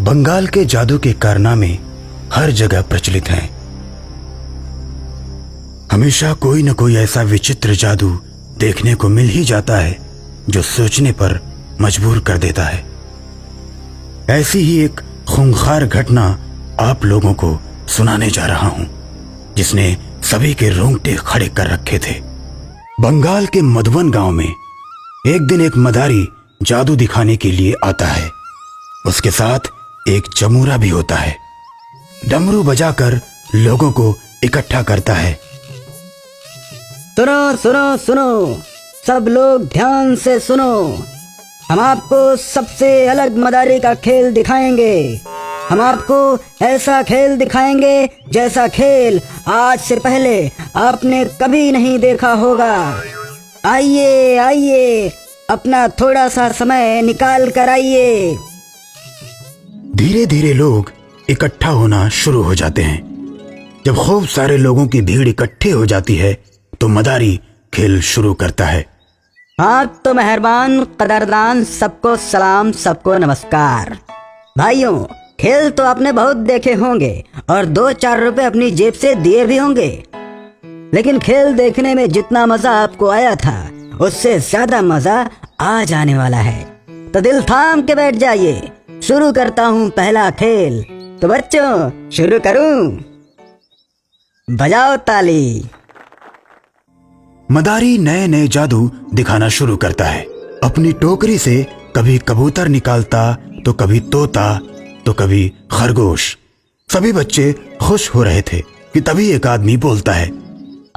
बंगाल के जादू के कारनामे हर जगह प्रचलित हैं। हमेशा कोई न कोई ऐसा विचित्र जादू देखने को मिल ही जाता है जो सोचने पर मजबूर कर देता है। ऐसी ही एक खूंखार घटना आप लोगों को सुनाने जा रहा हूं, जिसने सभी के रोंगटे खड़े कर रखे थे। बंगाल के मधुबन गांव में एक दिन एक मदारी जादू दिखाने के लिए आता है। उसके साथ एक जमूरा भी होता है। डमरू बजाकर लोगों को इकट्ठा करता है। सुनो सुनो सुनो, सब लोग ध्यान से सुनो। हम आपको सबसे अलग मदारी का खेल दिखाएंगे। हम आपको ऐसा खेल दिखाएंगे जैसा खेल आज से पहले आपने कभी नहीं देखा होगा। आइए आइए, अपना थोड़ा सा समय निकाल कर आइए। धीरे धीरे लोग इकट्ठा होना शुरू हो जाते हैं। जब खूब सारे लोगों की भीड़ इकट्ठी हो जाती है तो मदारी खेल शुरू करता है। हाँ तो मेहरबान कदरदान, सबको सलाम, सबको नमस्कार। भाइयों, खेल तो आपने बहुत देखे होंगे और 2-4 रुपए अपनी जेब से दिए भी होंगे, लेकिन खेल देखने में जितना मजा आपको आया था उससे ज्यादा मजा आज आने वाला है। तो दिल थाम के बैठ जाइए, शुरू करता हूँ पहला खेल। तो बच्चों, शुरू करूं? बजाओ ताली। मदारी नए नए जादू दिखाना शुरू करता है। अपनी टोकरी से कभी कबूतर निकालता तो कभी तोता तो कभी खरगोश। सभी बच्चे खुश हो रहे थे कि तभी एक आदमी बोलता है,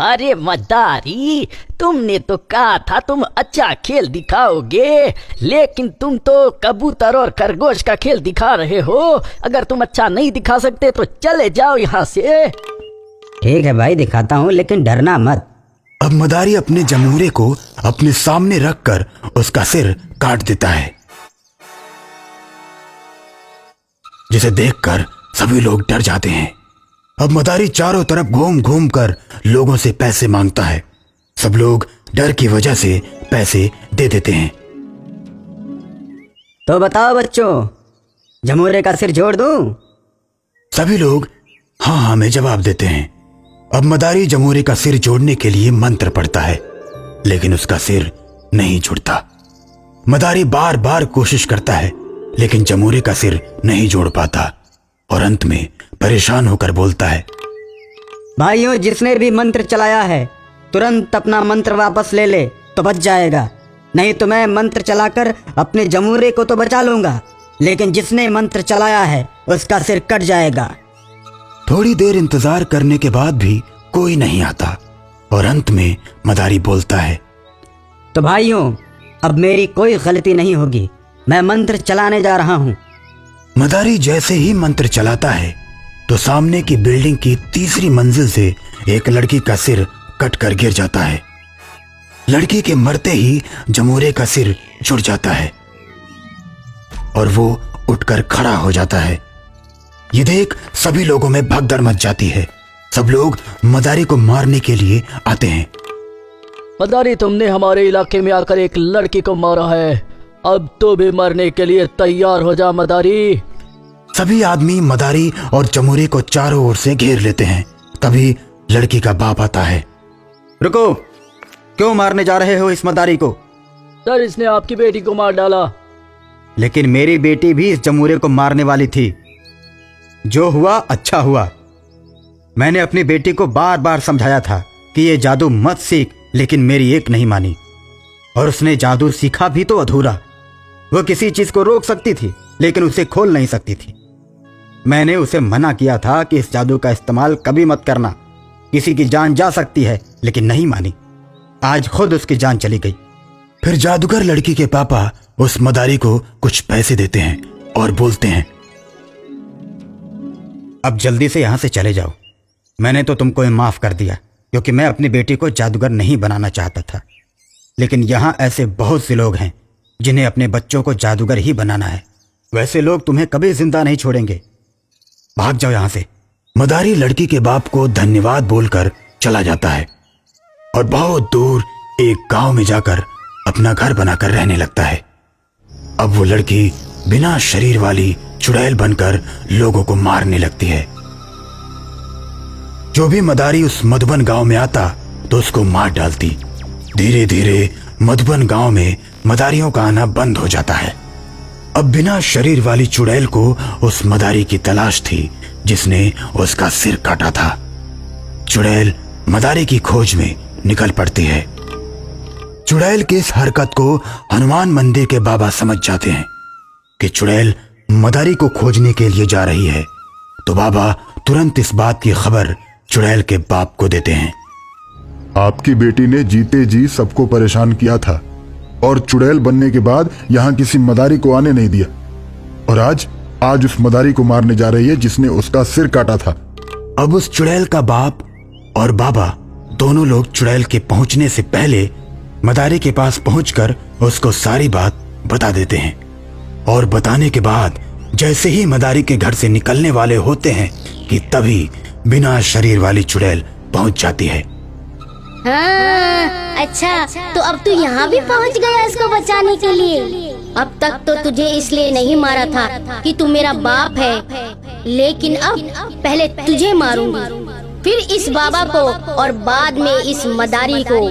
अरे मदारी, तुमने तो कहा था तुम अच्छा खेल दिखाओगे, लेकिन तुम तो कबूतर और खरगोश का खेल दिखा रहे हो। अगर तुम अच्छा नहीं दिखा सकते तो चले जाओ यहाँ से। ठीक है भाई, दिखाता हूँ, लेकिन डरना मत। अब मदारी अपने जमूरे को अपने सामने रखकर उसका सिर काट देता है, जिसे देखकर सभी लोग डर जाते हैं। अब मदारी चारों तरफ घूम घूम कर लोगों से पैसे मांगता है। सब लोग डर की वजह से पैसे दे देते हैं। तो बताओ बच्चों, जमूरे का सिर जोड़ दूं? सभी लोग हाँ हाँ में जवाब देते हैं। अब मदारी जमूरे का सिर जोड़ने के लिए मंत्र पढ़ता है, लेकिन उसका सिर नहीं जुड़ता। मदारी बार बार कोशिश करता है, लेकिन जमूरे का सिर नहीं जोड़ पाता और अंत में परेशान होकर बोलता है, भाइयों, जिसने भी मंत्र चलाया है तुरंत अपना मंत्र वापस ले ले तो बच जाएगा, नहीं तो मैं मंत्र चलाकर अपने जमूरे को तो बचा लूंगा, लेकिन जिसने मंत्र चलाया है उसका सिर कट जाएगा। थोड़ी देर इंतजार करने के बाद भी कोई नहीं आता और अंत में मदारी बोलता है, तो भाइयों, अब मेरी कोई गलती नहीं होगी, मैं मंत्र चलाने जा रहा हूँ। मदारी जैसे ही मंत्र चलाता है तो सामने की बिल्डिंग की तीसरी मंजिल से एक लड़की का सिर कट कर गिर जाता है। लड़की के मरते ही जमूरे का सिर जुड़ जाता है और वो उठकर खड़ा हो जाता है। ये देख सभी लोगों में भगदड़ मच जाती है। सब लोग मदारी को मारने के लिए आते हैं। मदारी, तुमने हमारे इलाके में आकर एक लड़की को मारा है, अब तो भी मरने के लिए तैयार हो जा मदारी। सभी आदमी मदारी और जमूरे को चारों ओर से घेर लेते हैं। तभी लड़की का बाप आता है। रुको, क्यों मारने जा रहे हो इस मदारी को? सर, इसने आपकी बेटी को मार डाला। लेकिन मेरी बेटी भी इस जमूरे को मारने वाली थी। जो हुआ अच्छा हुआ। मैंने अपनी बेटी को बार बार समझाया था कि ये जादू मत सीख, लेकिन मेरी एक नहीं मानी और उसने जादू सीखा भी तो अधूरा। वो किसी चीज को रोक सकती थी लेकिन उसे खोल नहीं सकती थी। मैंने उसे मना किया था कि इस जादू का इस्तेमाल कभी मत करना, किसी की जान जा सकती है, लेकिन नहीं मानी। आज खुद उसकी जान चली गई। फिर जादूगर लड़की के पापा उस मदारी को कुछ पैसे देते हैं और बोलते हैं, अब जल्दी से यहां से चले जाओ। मैंने तो तुमको माफ कर दिया क्योंकि मैं अपनी बेटी को जादूगर नहीं बनाना चाहता था, लेकिन यहां ऐसे बहुत से लोग हैं जिन्हें अपने बच्चों को जादूगर ही बनाना है। वैसे लोग तुम्हें कभी जिंदा नहीं छोड़ेंगे। भाग जाओ यहां से। मदारी लड़की के बाप को धन्यवाद बोलकर चला जाता है और बहुत दूर एक गांव में जाकर अपना घर बनाकर रहने लगता है। अब वो लड़की बिना शरीर वाली चुड़ैल बनकर लोगों को मारने लगती है। जो भी मदारी उस मधुबन गांव में आता तो उसको मार डालती। धीरे धीरे मधुबन गांव में मदारियों का आना बंद हो जाता है। अब बिना शरीर वाली चुड़ैल को उस मदारी की तलाश थी जिसने उसका सिर काटा था। चुड़ैल मदारी की खोज में निकल पड़ती है। चुड़ैल की इस हरकत को हनुमान मंदिर के बाबा समझ जाते हैं कि चुड़ैल मदारी को खोजने के लिए जा रही है, तो बाबा तुरंत इस बात की खबर चुड़ैल के बाप को देते हैं। आपकी बेटी ने जीते जी सबको परेशान किया था और चुड़ैल बनने के बाद यहाँ किसी मदारी को आने नहीं दिया, और आज उस मदारी को मारने जा रही है जिसने उसका सिर काटा था। अब उस चुड़ैल का बाप और बाबा दोनों लोग चुड़ैल के पहुंचने से पहले मदारी के पास पहुंचकर उसको सारी बात बता देते हैं। और बताने के बाद जैसे ही मदारी के घर से निकलने वाले होते हैं कि तभी बिना शरीर वाली चुड़ैल पहुंच जाती है। हाँ, अच्छा तो अब तू यहाँ भी पहुँच गया इसको बचाने के लिए। अब तक तो तुझे इसलिए नहीं मारा था कि तू मेरा बाप है, लेकिन अब पहले तुझे मारूंगी, फिर इस बाबा को और बाद में इस मदारी को।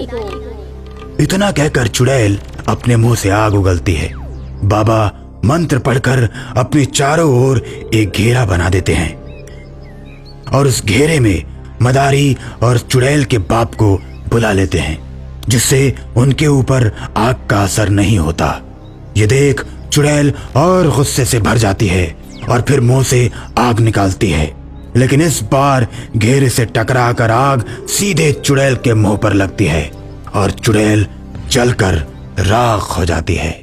इतना कहकर चुड़ैल अपने मुंह से आग उगलती है। बाबा मंत्र पढ़कर अपने चारों ओर एक घेरा बना देते हैं और उस घेरे में मदारी और चुड़ैल के बाप को बुला लेते हैं, जिससे उनके ऊपर आग का असर नहीं होता। ये देख चुड़ैल और गुस्से से भर जाती है और फिर मुंह से आग निकालती है, लेकिन इस बार घेरे से टकराकर आग सीधे चुड़ैल के मुंह पर लगती है और चुड़ैल जलकर राख हो जाती है।